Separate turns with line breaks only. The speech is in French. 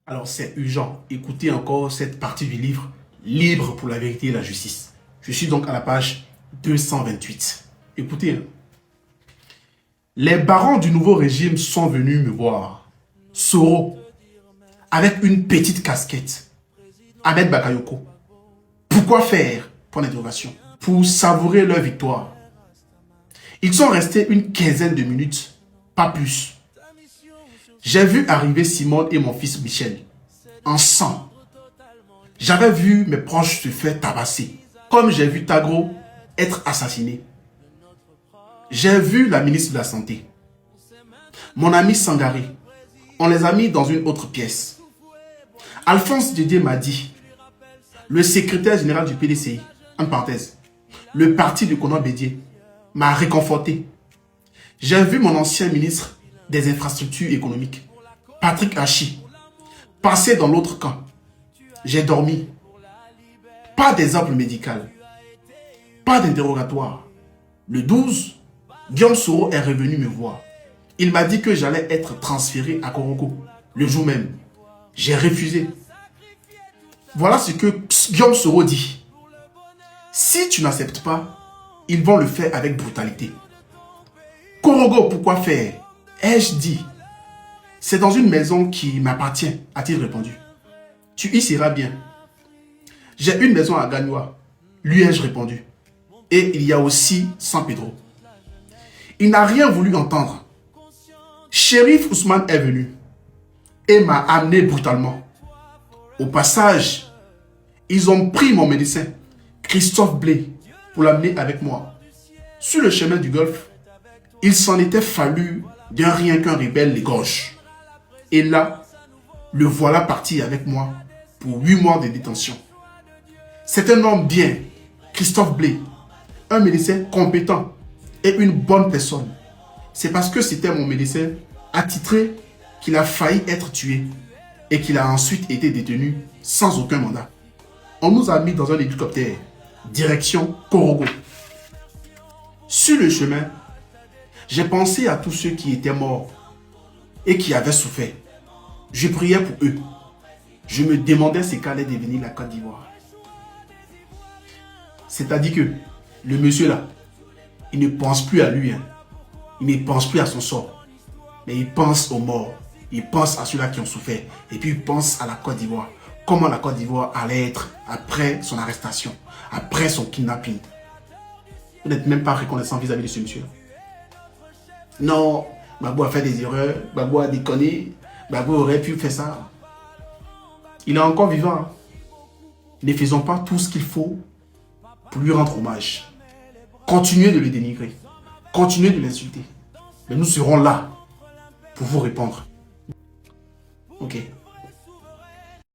Alors c'est urgent. Écoutez encore cette partie du livre, Libre pour la vérité et la justice. Je suis donc à la page 228. Écoutez. Les barons du nouveau régime sont venus me voir. Soro, avec une petite casquette. Ahmed Bakayoko. Pourquoi faire? Point d'interrogation. Pour savourer leur victoire. Ils sont restés une quinzaine de minutes, pas plus. J'ai vu arriver Simone et mon fils Michel, en sang. J'avais vu mes proches se faire tabasser, comme j'ai vu Tagro être assassiné. J'ai vu la ministre de la Santé. Mon ami Sangaré, on les a mis dans une autre pièce. Alphonse Didier m'a dit, le secrétaire général du PDCI, en parenthèse, le parti de Konan Bédié, m'a réconforté. J'ai vu mon ancien ministre des infrastructures économiques, Patrick Hachi, passer dans l'autre camp. J'ai dormi. Pas d'exemple médical. Pas d'interrogatoire. Le 12, Guillaume Soro est revenu me voir. Il m'a dit que j'allais être transféré à Koroko, le jour même. J'ai refusé. Voilà ce que Guillaume Soro dit. Si tu n'acceptes pas, ils vont le faire avec brutalité. Korogo, pourquoi faire? Ai-je dit? C'est dans une maison qui m'appartient, a-t-il répondu. Tu y seras bien. J'ai une maison à Gagnoa, lui ai-je répondu. Et il y a aussi San Pedro. Il n'a rien voulu entendre. Shérif Ousmane est venu et m'a amené brutalement. Au passage, ils ont pris mon médecin, Christophe Blé, pour l'amener avec moi. Sur le chemin du Golfe, il s'en était fallu d'un rien qu'un rebelle l'égorge. Et là, le voilà parti avec moi pour 8 mois de détention. C'est un homme bien, Christophe Blé, un médecin compétent et une bonne personne. C'est parce que c'était mon médecin attitré qu'il a failli être tué et qu'il a ensuite été détenu sans aucun mandat. On nous a mis dans un hélicoptère, direction Korogo. Sur le chemin, j'ai pensé à tous ceux qui étaient morts et qui avaient souffert. Je priais pour eux. Je me demandais ce qu'allait devenir la Côte d'Ivoire. C'est-à-dire que le monsieur là, il ne pense plus à lui. Il ne pense plus à son sort. Mais il pense aux morts. Il pense à ceux-là qui ont souffert. Et puis il pense à la Côte d'Ivoire. Comment la Côte d'Ivoire allait être après son arrestation, après son kidnapping. Vous n'êtes même pas reconnaissant vis-à-vis de ce monsieur. Non, Gbagbo a fait des erreurs, Gbagbo a déconné, Gbagbo aurait pu faire ça. Il est encore vivant. Ne faisons pas tout ce qu'il faut pour lui rendre hommage. Continuez de le dénigrer. Continuez de l'insulter. Mais nous serons là pour vous répondre. Ok.